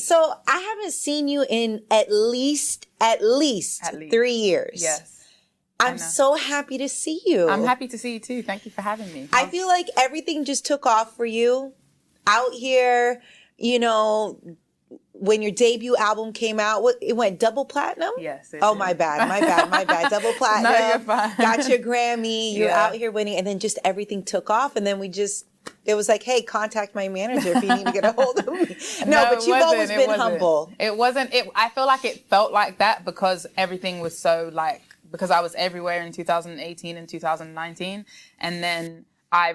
So I haven't seen you in at least 3 years. Yes. I'm so happy to see you. I'm happy to see you too. Thank you for having me. I feel like everything just took off for you out here, you know, when your debut album came out. It went double platinum? Yes. My bad. Double platinum. No, you're fine. Got your Grammy. You're out here winning. And then just everything took off. And then it was like, hey, contact my manager if you need to get a hold of me. No, but you've always been humble. It wasn't. I feel like it felt like that because everything was so because I was everywhere in 2018 and 2019. And then I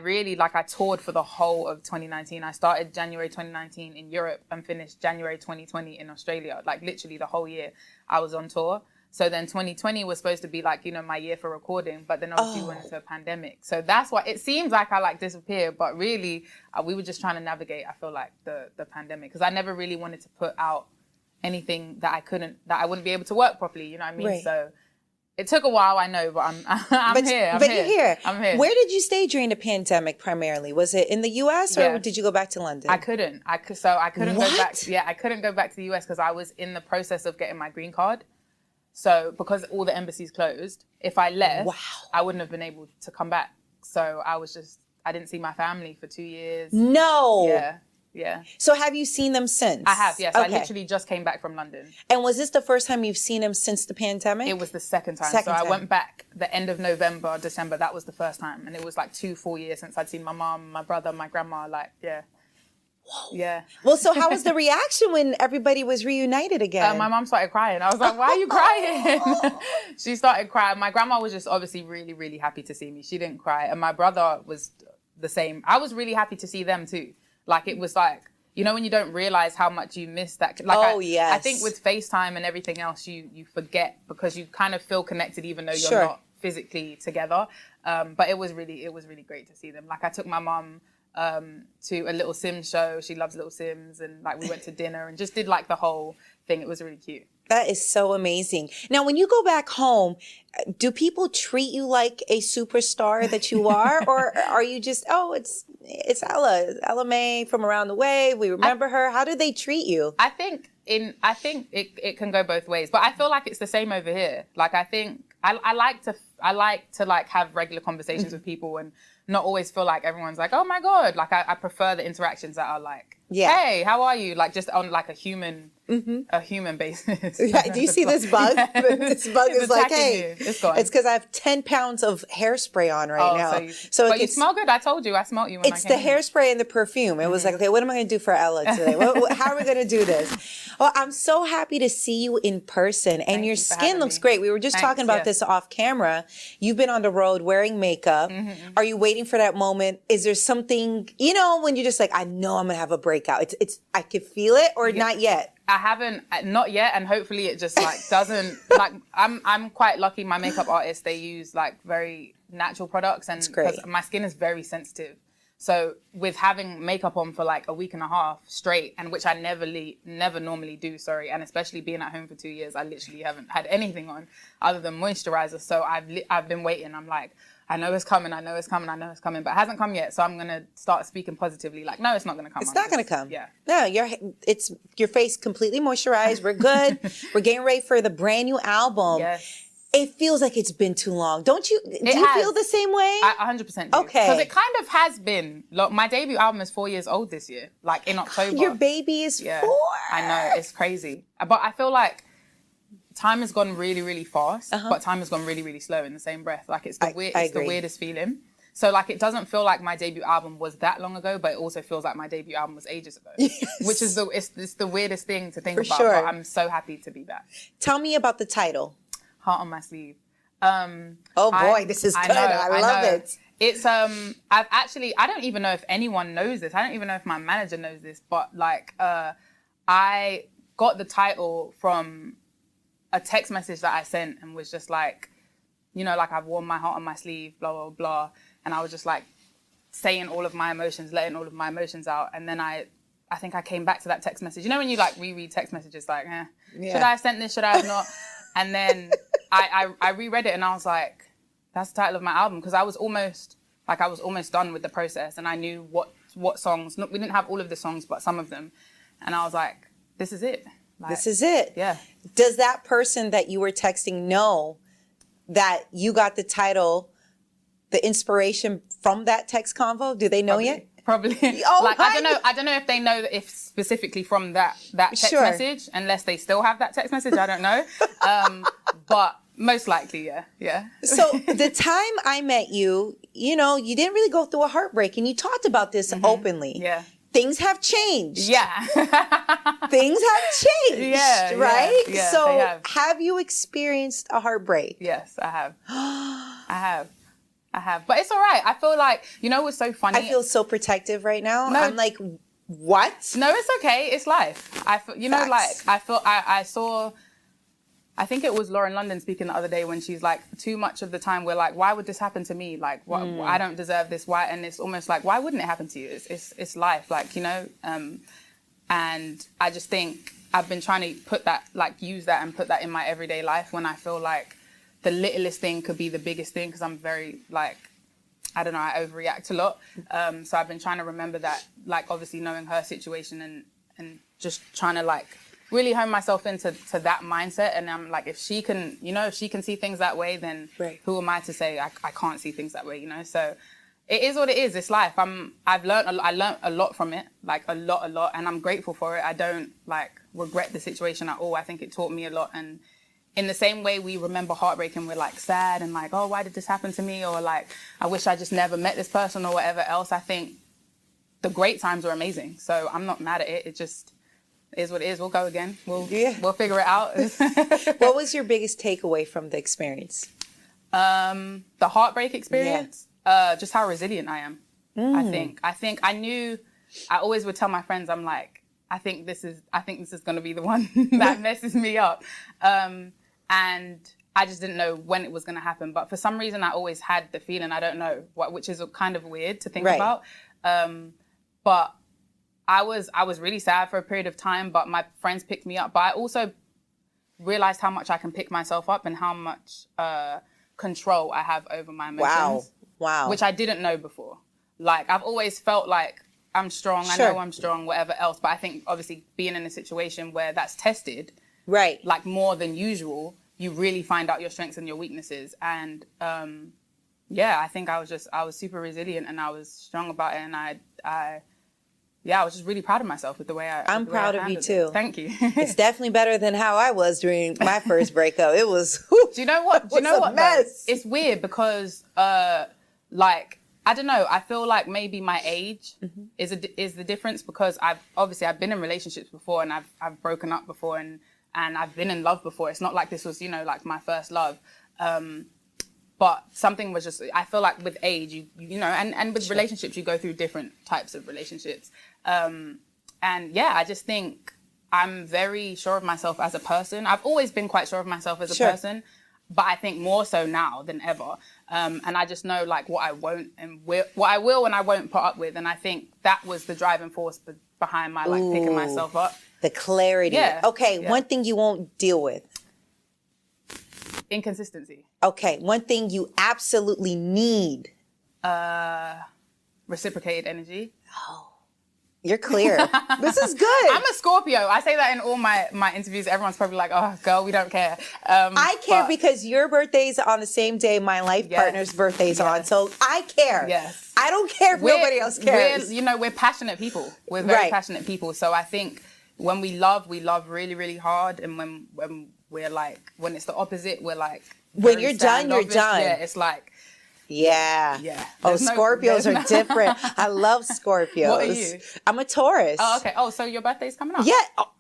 toured for the whole of 2019. I started January 2019 in Europe and finished January 2020 in Australia. Like literally the whole year I was on tour. So then 2020 was supposed to be my year for recording, but then obviously we went into a pandemic. So that's why it seems like I disappeared, but really we were just trying to navigate, I feel like, the pandemic. Because I never really wanted to put out anything that I wouldn't be able to work properly, you know what I mean? Right. So it took a while, I know, but I'm here. But you're here. I'm here. Where did you stay during the pandemic primarily? Was it in the U.S. or did you go back to London? I couldn't. I couldn't go back. Yeah, I couldn't go back to the U.S. because I was in the process of getting my green card. So because all the embassies closed, if I left, I wouldn't have been able to come back. So I didn't see my family for 2 years. No. Yeah. So have you seen them since? I have, yes. Okay. I literally just came back from London. And was this the first time you've seen them since the pandemic? It was the second time. I went back the end of November, December. That was the first time. And it was 2 full years since I'd seen my mom, my brother, my grandma, Whoa. Yeah. Well, so how was the reaction when everybody was reunited again? My mom started crying. I was like, why are you crying? She started crying. My grandma was just obviously really, really happy to see me. She didn't cry. And my brother was the same. I was really happy to see them too. It was when you don't realize how much you miss that. Yes. I think with FaceTime and everything else, you forget because you kind of feel connected even though you're not physically together. But it was really great to see them. I took my mom to a Little Sims show. She loves Little Sims, and we went to dinner and just did the whole thing. It was really cute. That is so amazing. Now, when you go back home, do people treat you like a superstar that you are, or are you just, it's Ella May from around the way. We remember her. How do they treat you? I think it can go both ways, but I feel like it's the same over here. I think I like to have regular conversations with people and not always feel like everyone's oh my God. I prefer the interactions that are hey, how are you? Just on a human basis. Do you see this bug? This bug is hey, it's gone. It's because I have 10 pounds of hairspray on now. But you smell good. I told you, I smelled you when I came. It's the hairspray and the perfume. It was okay, what am I going to do for Ella today? How are we going to do this? Well, I'm so happy to see you in person, and your skin looks great. We were just talking about this off camera. You've been on the road wearing makeup. Mm-hmm. Are you waiting for that moment? Is there something, when you're just I know I'm going to have a breakout. It's I could feel it, or not yet? I haven't, not yet, and hopefully it just doesn't, I'm quite lucky. My makeup artists, they use very natural products, and because my skin is very sensitive. So with having makeup on for a week and a half straight, and which I never normally do, and especially being at home for 2 years, I literally haven't had anything on other than moisturizer. So I've been waiting. I'm I know it's coming, but it hasn't come yet. So I'm going to start speaking positively. No, it's not going to come. It's not going to come. Yeah. No, your face completely moisturized. We're good. We're getting ready for the brand new album. Yes. It feels like it's been too long. Don't you? Do you feel the same way? I 100% do. Okay. Because it kind of has been. My debut album is 4 years old this year, in October. Your baby is 4. I know, it's crazy. But I feel time has gone really, really fast, but time has gone really, really slow in the same breath. It's the weirdest feeling. So it doesn't feel like my debut album was that long ago, but it also feels like my debut album was ages ago. Yes. Which is it's the weirdest thing to think about. Sure. But I'm so happy to be back. Tell me about the title. Heart on My Sleeve. This is good. I love it. It's I don't even know if anyone knows this. I don't even know if my manager knows this, but I got the title from a text message that I sent, and was just I've worn my heart on my sleeve, blah, blah, blah. And I was just saying all of my emotions, letting all of my emotions out. And then I think I came back to that text message. When you reread text messages, should I have sent this? Should I have not? And then I reread it, and I was that's the title of my album. Because I was almost done with the process, and I knew what songs, we didn't have all of the songs, but some of them. And I was this is it. Like, this is it. Yeah. Does that person that you were texting know that you got the title, the inspiration from that text convo? Do they know yet? Probably. Oh, like, I don't know if they know if specifically from that text message, unless they still have that text message. I don't know. But most likely, yeah. So the time I met you, you didn't really go through a heartbreak, and you talked about this openly. Yeah. Things have changed. Yeah. Things have changed. Yeah, right? yeah, So they have you experienced a heartbreak? Yes, I have. I have. But it's all right. I feel like, what's so funny? I feel so protective right now. No. I'm like, what? No, it's okay. It's life. I feel, I saw, I think it was Lauren London speaking the other day when she's like, too much of the time we're like, why would this happen to me? Like, I don't deserve this. Why? And it's almost like, why wouldn't it happen to you? It's life. Like, and I just think I've been trying to use that and put that in my everyday life when I feel like the littlest thing could be the biggest thing, because I'm very I don't know, I overreact a lot. So I've been trying to remember that, obviously knowing her situation and just trying to really hone myself into that mindset. And I'm like, if she can, if she can see things that way, then who am I to say I can't see things that way, So it is what it is. It's life. I learned a lot from it, a lot, and I'm grateful for it. I don't regret the situation at all. I think it taught me a lot. And in the same way we remember heartbreak and we're sad and oh, why did this happen to me? Or I wish I just never met this person or whatever else. I think the great times were amazing. So I'm not mad at it. It just is what it is. We'll go again. We'll figure it out. What was your biggest takeaway from the experience? The heartbreak experience. Yeah. Just how resilient I am. I think I knew. I always would tell my friends, I'm like, I think this is going to be the one that messes me up. And I just didn't know when it was going to happen. But for some reason, I always had the feeling, I don't know, which is kind of weird to think about. But I was really sad for a period of time, but my friends picked me up. But I also realized how much I can pick myself up and how much control I have over my emotions. Wow. Which I didn't know before. I've always felt like I'm strong. Sure. I know I'm strong, whatever else. But I think obviously being in a situation where that's tested, more than usual, you really find out your strengths and your weaknesses. And I think I was super resilient and I was strong about it. And I was just really proud of myself with the way I'm proud of you too. Thank you. It's definitely better than how I was during my first breakup. It was. Do you know what? Mess. It's weird because I don't know. I feel like maybe my age is the difference, because I've been in relationships before and I've broken up before and I've been in love before. It's not like this was my first love. But something was just, I feel like with age, and with relationships, you go through different types of relationships. I just think I'm very sure of myself as a person. I've always been quite sure of myself as a person, but I think more so now than ever. And I just know what I won't and what I will and I won't put up with. And I think that was the driving force behind my picking myself up. The clarity. Yeah. Okay, one thing you won't deal with. Inconsistency. Okay, one thing you absolutely need. Reciprocated energy. Oh, you're clear. This is good. I'm a Scorpio. I say that in all my interviews. Everyone's probably like, oh, girl, we don't care. I care because your birthday's on the same day my life partner's birthday's on. So I care. Yes. I don't care if nobody else cares. We're passionate people. We're very passionate people. So I think when we love really, really hard. And when we're when it's the opposite, we're when you're done, you're done. Yeah, it's Yeah. Oh, Scorpios are different. I love Scorpios. What are you? I'm a Taurus. Oh, okay. Oh, so your birthday's coming up. Yeah.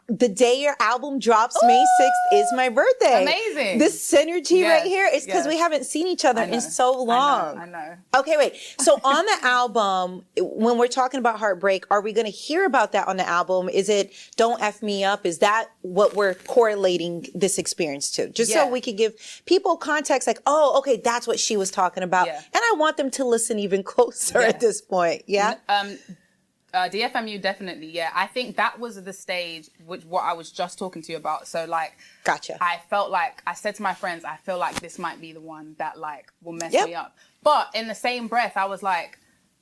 The day your album drops, May 6th, is my birthday. Amazing. This synergy right here is because we haven't seen each other in so long. I know. Okay, wait. So on the album, when we're talking about Heartbreak, are we going to hear about that on the album? Is it Don't F Me Up? Is that what we're correlating this experience to? Just so we can give people context oh, okay, that's what she was talking about. Yeah. And I want them to listen even closer at this point. Yeah? DFMU, definitely, yeah. I think that was the stage, what I was just talking to you about. So, gotcha. I felt I said to my friends, I feel like this might be the one that, will mess me up. But in the same breath, I was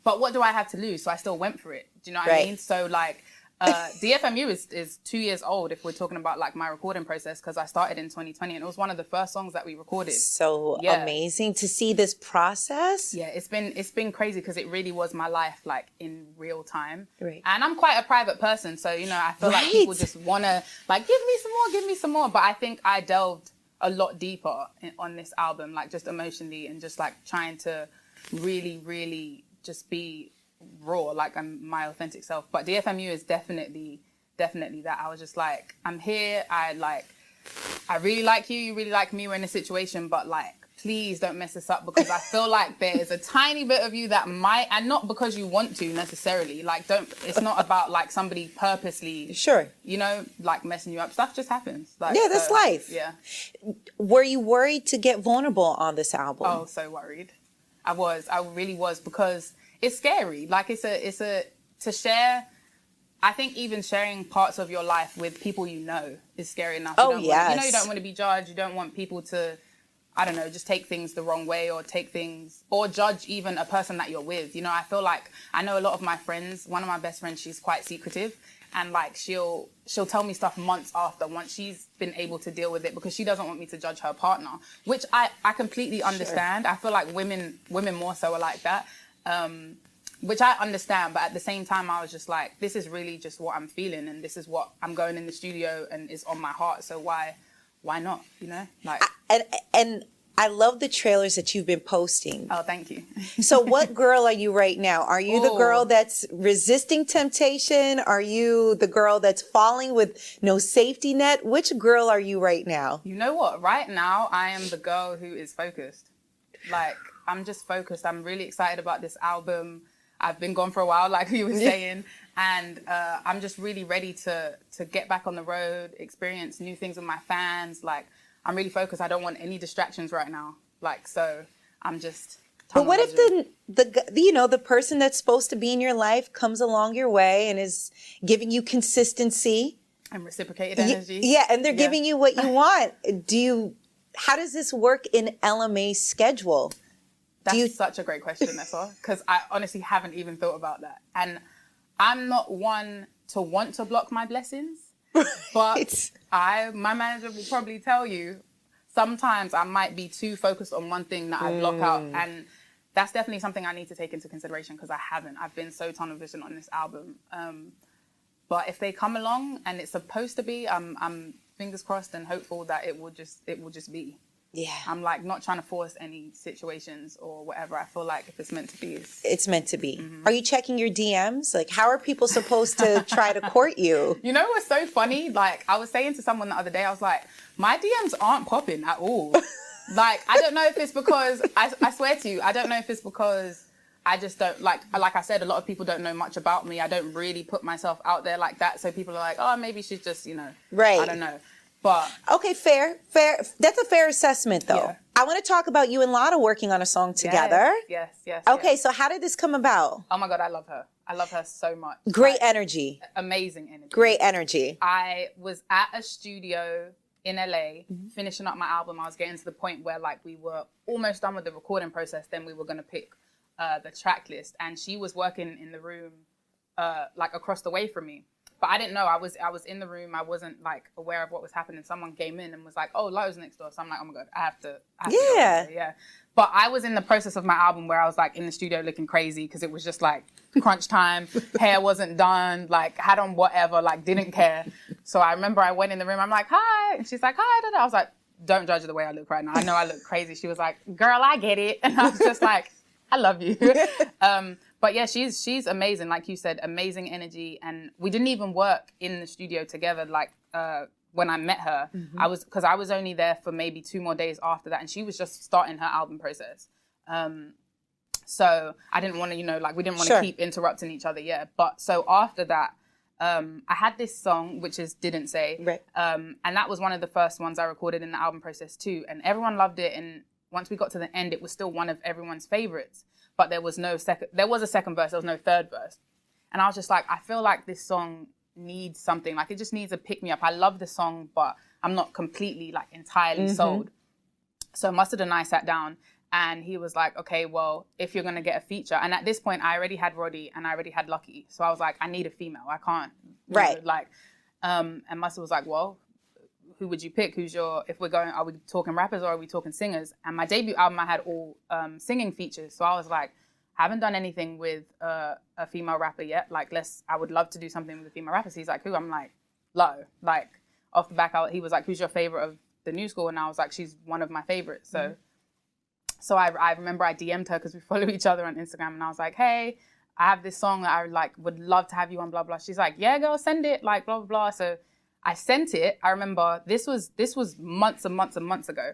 but what do I have to lose? So I still went for it. Do you know what I mean? So, DFMU is 2 years old if we're talking about like my recording process, because I started in 2020 and it was one of the first songs that we recorded. So amazing to see this process. Yeah, it's been crazy because it really was my life like in real time. Right. And I'm quite a private person, so you know, I feel like people just wanna like give me some more. But I think I delved a lot deeper on this album, like just emotionally and just like trying to really, really just be raw, like I'm my authentic self. But DFMU is definitely that. I was just like, I'm here, I really like you really like me, we're in a situation, but like please don't mess this up, because I feel like there is a tiny bit of you that might, and not because you want to necessarily, like it's not about like somebody purposely, you know, like messing you up. Stuff just happens. Like, yeah, that's life. Yeah. Were you worried to get vulnerable on this album? Oh, so worried. I really was, because it's scary. Like to share. I think even sharing parts of your life with people you know is scary enough. You don't want to be judged. You don't want people to, I don't know, just take things the wrong way, or or judge even a person that you're with. You know, I feel like I know a lot of my friends. One of my best friends, she's quite secretive, and like she'll tell me stuff months after, once she's been able to deal with it, because she doesn't want me to judge her partner, which I completely understand. I feel like women more so are like that. Which I understand, but at the same time, I was just like, this is really just what I'm feeling, and this is what I'm going in the studio and is on my heart. So why not? You know, like. And I love the trailers that you've been posting. Oh, thank you. So what girl are you right now? Are you the girl that's resisting temptation? Are you the girl that's falling with no safety net? Which girl are you right now? You know what? Right now, I am the girl who is focused. Like, I'm just focused. I'm really excited about this album. I've been gone for a while, like you were saying, and I'm just really ready to get back on the road, experience new things with my fans. Like, I'm really focused. I don't want any distractions right now. Like, so I'm just. But what if the person that's supposed to be in your life comes along your way and is giving you consistency and reciprocated energy? Yeah, and they're giving you what you want. How does this work in LMA's schedule? That's such a great question, Nessa, because I honestly haven't even thought about that. And I'm not one to want to block my blessings, but my manager will probably tell you, sometimes I might be too focused on one thing that I block out. And that's definitely something I need to take into consideration, because I haven't. I've been so tunnel vision on this album. But if they come along and it's supposed to be, I'm fingers crossed and hopeful that it will just be. Yeah. I'm like not trying to force any situations or whatever. I feel like if it's meant to be, it's meant to be. Mm-hmm. Are you checking your DMs? Like, how are people supposed to try to court you? You know what's so funny? Like, I was saying to someone the other day, I was like, my DMs aren't popping at all. Like, I don't know if it's because, I swear to you, I don't know if it's because I just don't, like I said, a lot of people don't know much about me. I don't really put myself out there like that. So people are like, oh, maybe she's just, you know, right. I don't know. But okay, fair. That's a fair assessment, though. Yeah. I want to talk about you and Latto working on a song together. Yes. Okay, so how did this come about? Oh my God, I love her. I love her so much. Great energy. Amazing energy. Great energy. I was at a studio in LA, finishing up my album. I was getting to the point where like we were almost done with the recording process. Then we were going to pick the track list, and she was working in the room like across the way from me. But I didn't know. I was in the room. I wasn't like aware of what was happening. Someone came in and was like, "Oh, Latto's next door." So I'm like, "Oh my God, I have to go over there." But I was in the process of my album where I was like in the studio looking crazy, because it was just like crunch time. Hair wasn't done. Like had on whatever. Like didn't care. So I remember I went in the room. I'm like, "Hi," and she's like, "Hi." I was like, "Don't judge the way I look right now. I know I look crazy." She was like, "Girl, I get it," and I was just like, "I love you." But yeah, she's amazing. Like you said, amazing energy. And we didn't even work in the studio together. Like when I met her, I was only there for maybe 2 more days after that. And she was just starting her album process. So I didn't want to, we didn't want to keep interrupting each other. Yeah. But so after that, I had this song, which is Didn't Say. Right. And that was one of the first ones I recorded in the album process too. And everyone loved it. And once we got to the end, it was still one of everyone's favorites. But there was a second verse, there was no third verse. And I was just like, I feel like this song needs something. Like it just needs a pick me up. I love the song, but I'm not completely like entirely sold. So Mustard and I sat down And he was like, okay, well, if you're going to get a feature. And at this point, I already had Roddy and I already had Lucky. So I was like, I need a female. I can't. Right. And Muscle was like, well, who would you pick? If we're going, are we talking rappers or are we talking singers? And my debut album, I had all singing features. So I was like, haven't done anything with a female rapper yet. Like, I would love to do something with a female rapper. So he's like, who? I'm like, Latto. Like, off the back, he was like, who's your favorite of the new school? And I was like, she's one of my favorites. So I remember I DM'd her because we follow each other on Instagram, and I was like, hey, I have this song that I like would love to have you on, blah, blah. She's like, yeah, girl, send it, like, blah, blah, blah. So I sent it. I remember this was months and months and months ago.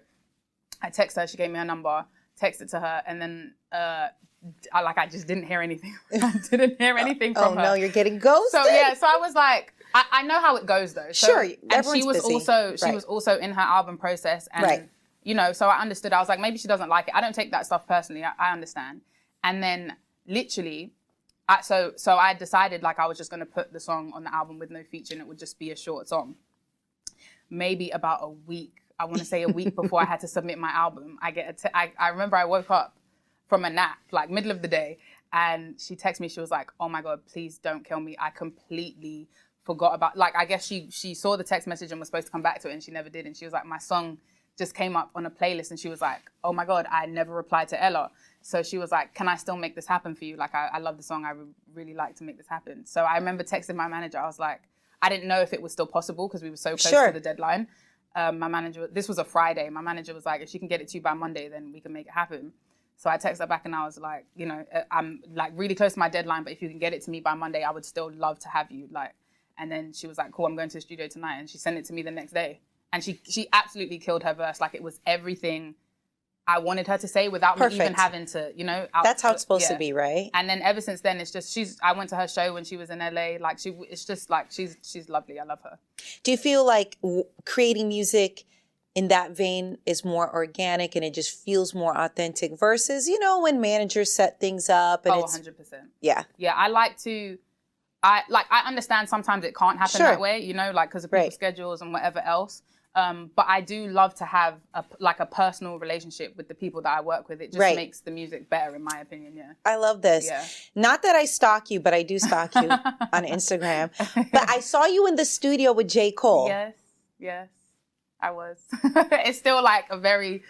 I texted her, she gave me her number, texted to her, and then I just didn't hear anything. I didn't hear anything from her. Oh no, you're getting ghosted. So I was like, I know how it goes though. So, sure, and she was busy. also in her album process, and you know, so I understood. I was like, maybe she doesn't like it. I don't take that stuff personally. I understand. And then literally, so I decided like I was just going to put the song on the album with no feature, and it would just be a short song. Maybe about a week, I want to say a week before I had to submit my album, I remember I woke up from a nap, like middle of the day, and she texted me. She was like, oh my God, please don't kill me. I completely forgot about, like, I guess she saw the text message and was supposed to come back to it, and she never did. And she was like, my song just came up on a playlist, and she was like, oh my God, I never replied to Ella. So she was like, can I still make this happen for you? Like, I love the song. I would really like to make this happen. So I remember texting my manager. I was like, I didn't know if it was still possible because we were so close to the deadline. My manager, this was a Friday. My manager was like, if she can get it to you by Monday, then we can make it happen. So I texted her back and I was like, you know, I'm like really close to my deadline, but if you can get it to me by Monday, I would still love to have you. Like, and then she was like, cool, I'm going to the studio tonight. And she sent it to me the next day. And she absolutely killed her verse. Like, it was everything I wanted her to say without me even having to, you know. That's how it's supposed to be, right? And then ever since then, it's just, I went to her show when she was in LA. Like, it's just like, she's lovely. I love her. Do you feel like creating music in that vein is more organic and it just feels more authentic versus, you know, when managers set things up and 100%. Yeah. Yeah, I understand sometimes it can't happen that way, you know, like because of people's schedules and whatever else. But I do love to have a personal relationship with the people that I work with. It just makes the music better, in my opinion. Yeah. I love this. Yeah. Not that I stalk you, but I do stalk you on Instagram. But I saw you in the studio with J. Cole. Yes, I was. It's still like a very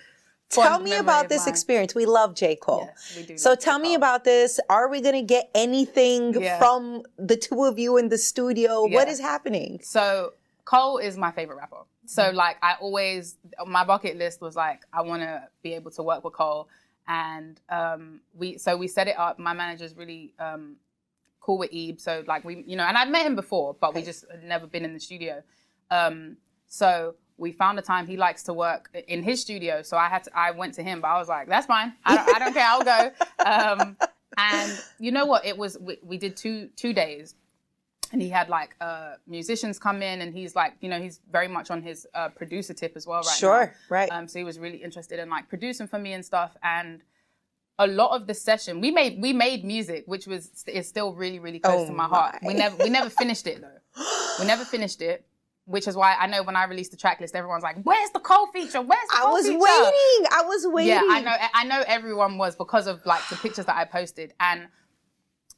Tell me about this experience. We love J. Cole. Yes, we do. So tell me about this. Are we going to get anything from the two of you in the studio? What is happening? So Cole is my favorite rapper. So like my bucket list was like, I want to be able to work with Cole. And we set it up. My manager's really cool with Ebe. So like and I'd met him before, but we just had never been in the studio. So we found a time he likes to work in his studio. So I went to him, but I was like, that's fine. I don't care. I'll go. And you know what? It was, we did two days. And he had like musicians come in, and he's like, he's very much on his producer tip as well now. Right. So he was really interested in like producing for me and stuff. And a lot of the session, we made music, which is still really, really close to my heart. We never finished it though. We never finished it, which is why I know when I released the track list, everyone's like, "Where's the Cole feature? Where's the Cole feature?" I was waiting. Yeah, I know everyone was, because of like the pictures that I posted, and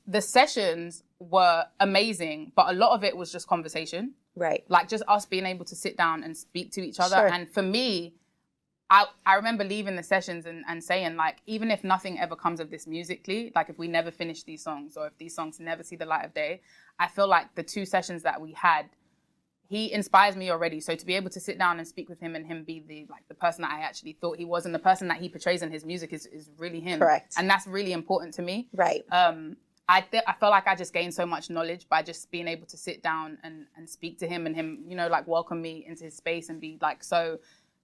the sessions were amazing, but a lot of it was just conversation. Right. Like just us being able to sit down and speak to each other. Sure. And for me, I remember leaving the sessions and saying like, even if nothing ever comes of this musically, like if we never finish these songs or if these songs never see the light of day, I feel like the two sessions that we had, he inspires me already. So to be able to sit down and speak with him and him be the person that I actually thought he was and the person that he portrays in his music is really him. Correct. And that's really important to me. Right. I felt like I just gained so much knowledge by just being able to sit down and speak to him, and him, like welcome me into his space and be like so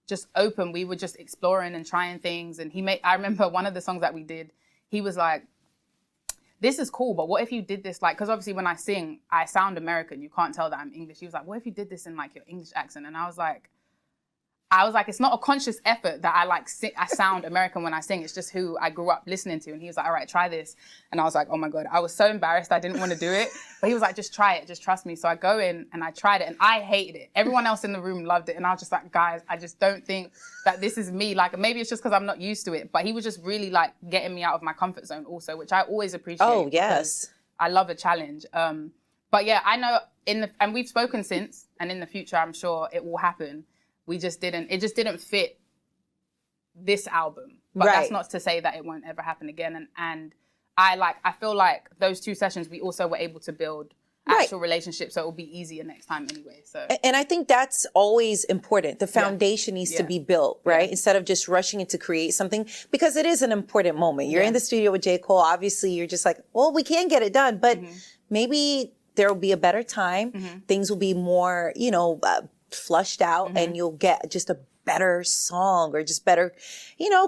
just open. We were just exploring and trying things. And I remember one of the songs that we did, he was like, this is cool, but what if you did this, like, because obviously when I sing, I sound American. You can't tell that I'm English. He was like, what if you did this in like your English accent? And I was like, I was like, it's not a conscious effort that I like I sound American when I sing. It's just who I grew up listening to. And he was like, all right, try this. And I was like, oh my God, I was so embarrassed. I didn't want to do it. But he was like, just try it. Just trust me. So I go in and I tried it and I hated it. Everyone else in the room loved it. And I was just like, guys, I just don't think that this is me. Like, maybe it's just because I'm not used to it. But he was just really like getting me out of my comfort zone also, which I always appreciate. Oh, yes. I love a challenge. But yeah, I know and we've spoken since, and in the future, I'm sure it will happen. It just didn't fit this album. But that's not to say that it won't ever happen again. And I feel like those 2 sessions, we also were able to build actual relationships, so it will be easier next time anyway. So, and I think that's always important. The foundation needs to be built, right? Instead of just rushing in to create something, because it is an important moment. You're in the studio with J. Cole. Obviously, you're just like, well, we can get it done, but maybe there will be a better time. Things will be more, flushed out, and you'll get just a better song or just better,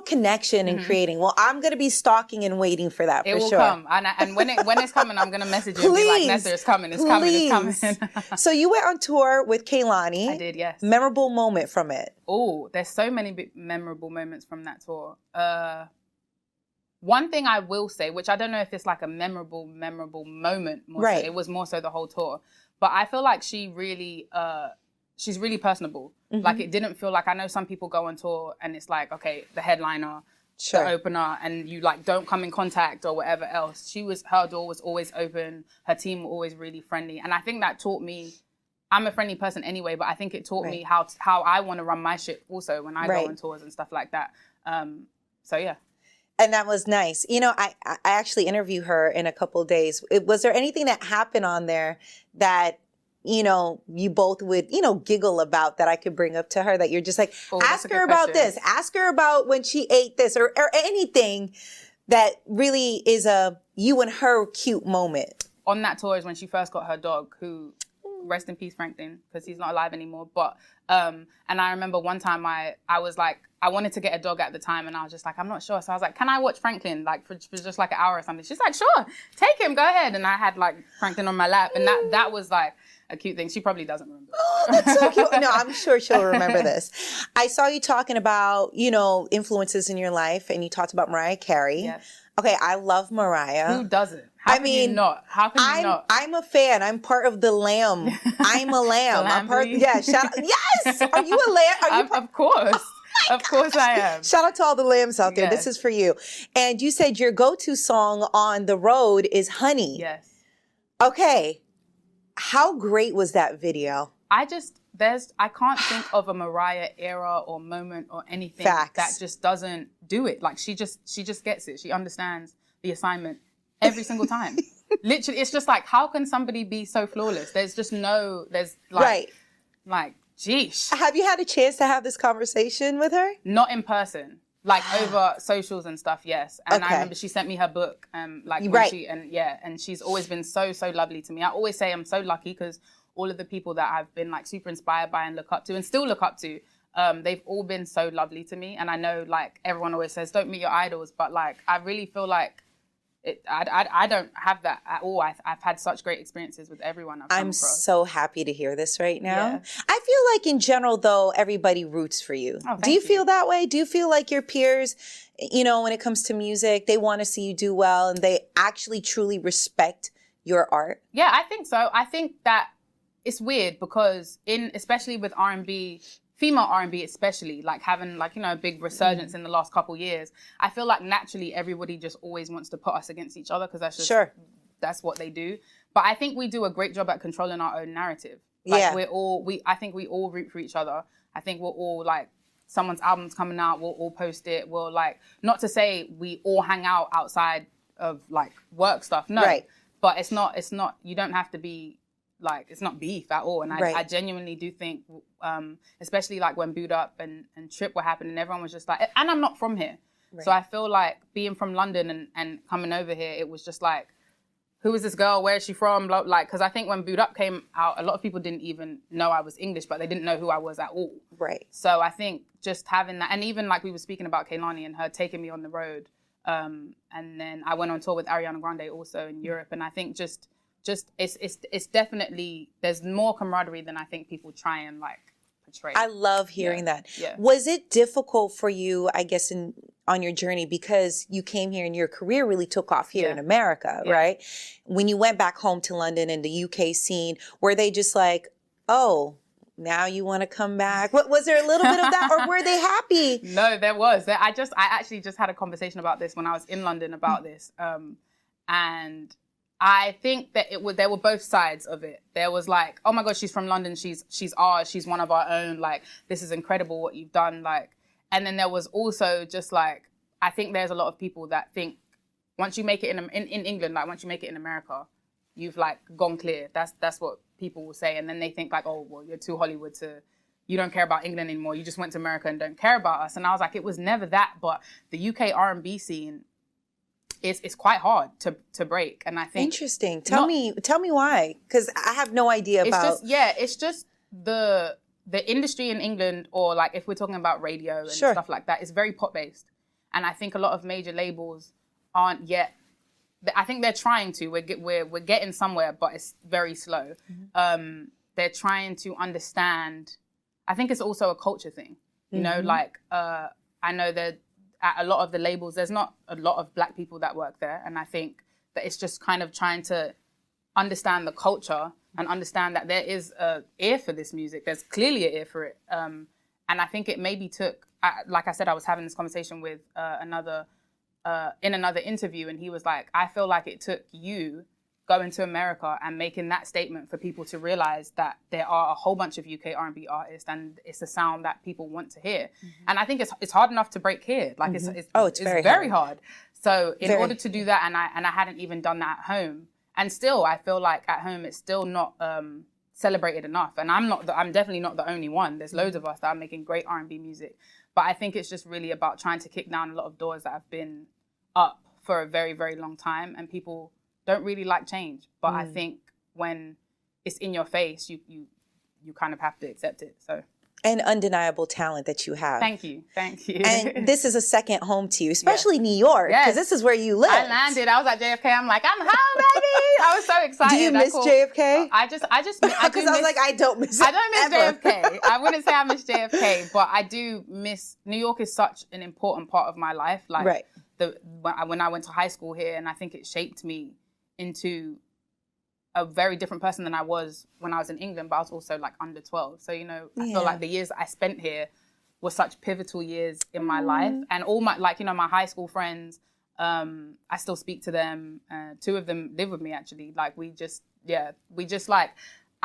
connection and creating. Well, I'm going to be stalking and waiting for that. It will come. And when it's coming, I'm going to message you and be like, Nessa, it's coming, it's coming, it's coming. So you went on tour with Kehlani. I did, yes. Memorable moment from it. Oh, there's so many memorable moments from that tour. One thing I will say, which I don't know if it's like a memorable moment, more so, it was more so the whole tour. But I feel like she's really personable. Like, it didn't feel like, I know some people go on tour and it's like, okay, the headliner, the opener, and you like don't come in contact or whatever else. Her door was always open. Her team were always really friendly. And I think that taught me, I'm a friendly person anyway, but I think it taught me how I want to run my ship also when I go on tours and stuff like that. So yeah. And that was nice. I actually interviewed her in a couple of days. Was there anything that happened on there that, you both would, giggle about that I could bring up to her, that you're just like, ask her about this, ask her about when she ate this, or anything that really is a you and her cute moment? On that tour is when she first got her dog, who, rest in peace, Franklin, because he's not alive anymore. But, and I remember one time I was like, I wanted to get a dog at the time, and I was just like, I'm not sure. So I was like, can I watch Franklin, like, for just like an hour or something? She's like, sure, take him, go ahead. And I had like Franklin on my lap, and that was like a cute thing. She probably doesn't remember. Oh, that's so cute. No, I'm sure she'll remember this. I saw you talking about, influences in your life, and you talked about Mariah Carey. Yes. Okay, I love Mariah. Who doesn't? How can you not? I'm a fan. I'm part of the lamb. I'm a lamb. I'm part. Yeah. Shout out. Yes. Are you a lamb? Of course. Of course I am. Shout out to all the lambs out there. Yes. This is for you. And you said your go-to song on the road is Honey. Yes. Okay. How great was that video? I can't think of a Mariah era or moment or anything that just doesn't do it. Like, she just gets it. She understands the assignment every single time. Literally, it's just like, how can somebody be so flawless? There's like, geesh. Have you had a chance to have this conversation with her? Not in person. Like, over socials and stuff, yes. And I remember she sent me her book, and she's always been so, so lovely to me. I always say I'm so lucky because all of the people that I've been like super inspired by and look up to and still look up to, they've all been so lovely to me. And I know, like, everyone always says, don't meet your idols, but like, I really feel like I don't have that at all. I've had such great experiences with everyone I've come across. I'm so happy to hear this right now. Yeah. I feel like in general, though, everybody roots for you. Oh, do you feel that way? Do you feel like your peers, when it comes to music, they want to see you do well and they actually truly respect your art? Yeah, I think so. I think that it's weird because especially with R&B, female R&B especially, like having like, a big resurgence in the last couple years, I feel like naturally everybody just always wants to put us against each other because that's just, that's what they do. But I think we do a great job at controlling our own narrative. Like I think we all root for each other. I think we're all like, someone's album's coming out, we'll all post it. We'll like, not to say we all hang out outside of like work stuff, no. Right. But it's not, you don't have to be, like, it's not beef at all. And I genuinely do think, especially like when Boot Up and Trip were happening, everyone was just like, and I'm not from here. Right. So I feel like being from London and coming over here, it was just like, who is this girl? Where is she from? Like, because I think when Boot Up came out, a lot of people didn't even know I was English, but they didn't know who I was at all. Right. So I think just having that, and even like we were speaking about Kehlani and her taking me on the road, and then I went on tour with Ariana Grande also in Europe, and I think just it's definitely, there's more camaraderie than I think people try and like portray. I love hearing that. Yeah. Was it difficult for you, I guess, on your journey, because you came here and your career really took off here in America, right? When you went back home to London and the UK scene, were they just like, oh, now you want to come back? What, was there a little bit of that, or were they happy? No, there was. I actually just had a conversation about this when I was in London about this, and I think that there were both sides of it. There was like, oh my God, she's from London, she's ours, she's one of our own. Like, this is incredible what you've done. Like, and then there was also just like, I think there's a lot of people that think once you make it in England, like once you make it in America, you've like gone clear. That's what people will say. And then they think like, oh, well, you're too Hollywood you don't care about England anymore. You just went to America and don't care about us. And I was like, it was never that. But the UK R&B scene is quite hard to break. And I think... Interesting. Tell me why. Because I have no idea about... It's just the industry in England, or like if we're talking about radio and stuff like that, is very pop-based. And I think a lot of major labels aren't yet... I think they're trying to. We're getting somewhere, but it's very slow. Mm-hmm. They're trying to understand... I think it's also a culture thing. You know, like I know that at a lot of the labels, there's not a lot of Black people that work there. And I think that it's just kind of trying to understand the culture and understand that there is an ear for this music. There's clearly an ear for it. And I think it maybe took, like I said, I was having this conversation with in another interview, and he was like, I feel like it took you going to America and making that statement for people to realize that there are a whole bunch of UK R&B artists and it's a sound that people want to hear. Mm-hmm. And I think it's hard enough to break here. Like it's very hard. So in order to do that, and I hadn't even done that at home, and still I feel like at home it's still not celebrated enough. And I'm definitely not the only one. There's loads of us that are making great R&B music. But I think it's just really about trying to kick down a lot of doors that have been up for a very, very long time, and people don't really like change. But I think when it's in your face, you kind of have to accept it. So. And undeniable talent that you have. Thank you. And this is a second home to you, especially New York, because this is where you live. I landed. I was at JFK. I'm like, I'm home, baby. I was so excited. Do you miss JFK? Because I was like, I don't miss it. I don't miss JFK. I wouldn't say I miss JFK, but I do miss. New York is such an important part of my life. Like when I went to high school here, and I think it shaped me into a very different person than I was when I was in England, but I was also like under 12. So, you know, I feel like the years that I spent here were such pivotal years in my life. And all my, like, you know, my high school friends, I still speak to them. 2 of them live with me, actually. Like, I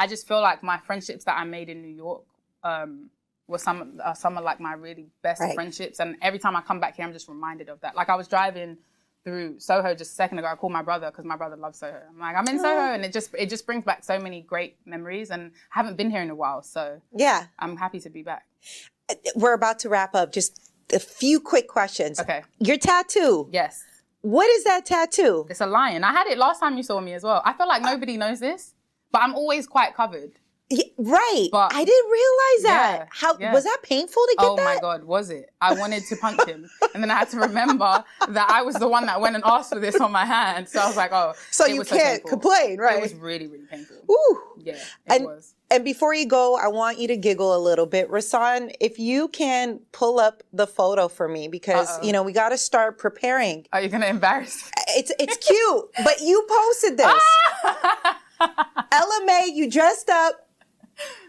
just feel like my friendships that I made in New York were some of like my really best friendships. And every time I come back here, I'm just reminded of that. Like, I was driving through Soho just a second ago. I called my brother because my brother loves Soho. I'm like, I'm in Soho, and it just brings back so many great memories, and I haven't been here in a while, so I'm happy to be back. We're about to wrap up. Just a few quick questions. Okay. Your tattoo. Yes. What is that tattoo? It's a lion. I had it last time you saw me as well. I feel like nobody knows this, but I'm always quite covered. Yeah, right. But I didn't realize that. Was that painful to get that? Oh my God, was it? I wanted to punch him. And then I had to remember that I was the one that went and asked for this on my hand. So I was like, oh. So you can't complain, right? It was really, really painful. Ooh. Yeah, it was. And before you go, I want you to giggle a little bit. Rasan, if you can pull up the photo for me, because, you know, we got to start preparing. Are you going to embarrass me? It's cute, but you posted this. Ella May, you dressed up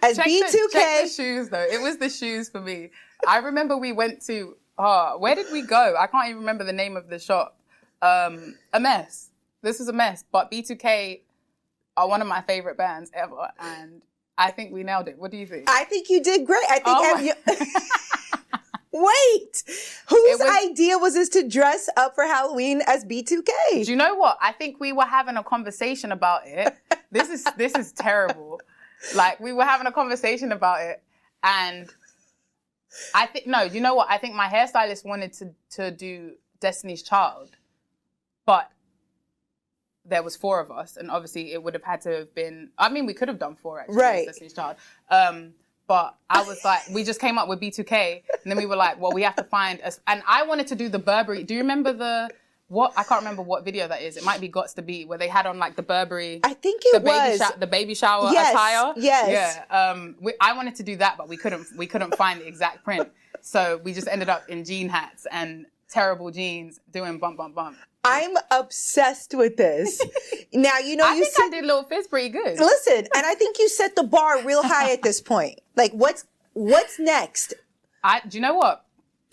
as B2K. Check the shoes, though. It was the shoes for me. I remember we went to, where did we go? I can't even remember the name of the shop. A mess. This was a mess. But B2K are one of my favorite bands ever. And I think we nailed it. What do you think? I think you did great. I think Wait, whose idea was this to dress up for Halloween as B2K? Do you know what? I think we were having a conversation about it. This is terrible. Like, we were having a conversation about it, and I think, no, you know what? I think my hairstylist wanted to do Destiny's Child, but there was 4 of us, and obviously it would have had to have been, I mean, we could have done 4 actually, as Destiny's Child. But I was like, we just came up with B2K, and then we were like, well, we have to find and I wanted to do the Burberry. Do you remember I can't remember what video that is. It might be Gots to Be, where they had on like the Burberry. I think it was the baby shower yes, attire. Yes. Yeah. I wanted to do that, but we couldn't find the exact print. So we just ended up in jean hats and terrible jeans doing bump, bump, bump. I'm obsessed with this. Now, you know, I think I did Little Fizz pretty good. Listen, and I think you set the bar real high at this point. Like, what's next? Do you know what?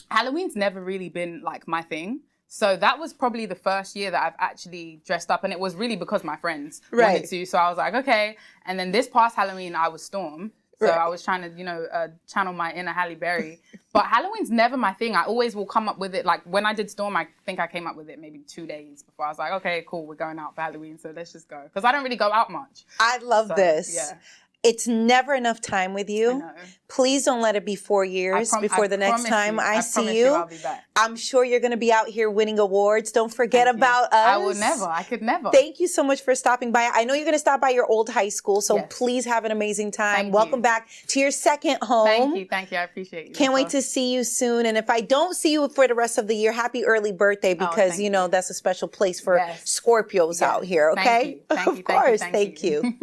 Halloween's never really been like my thing. So that was probably the first year that I've actually dressed up, and it was really because my friends wanted to. So I was like, okay. And then this past Halloween, I was Storm. So I was trying to, channel my inner Halle Berry. But Halloween's never my thing. I always will come up with it. Like when I did Storm, I think I came up with it maybe 2 days before. I was like, okay, cool, we're going out for Halloween, so let's just go. Because I don't really go out much. I love this. Yeah. It's never enough time with you. I know. Please don't let it be 4 years before the next time I see you. I'll be back. I'm sure you're going to be out here winning awards. Don't forget about us. I will never. I could never. Thank you so much for stopping by. I know you're going to stop by your old high school, so please have an amazing time. Welcome back to your second home. Thank you. I appreciate you. Can't wait to see you soon. And if I don't see you for the rest of the year, happy early birthday, because that's a special place for Scorpios out here. Okay? Thank you. Of course. Thank you.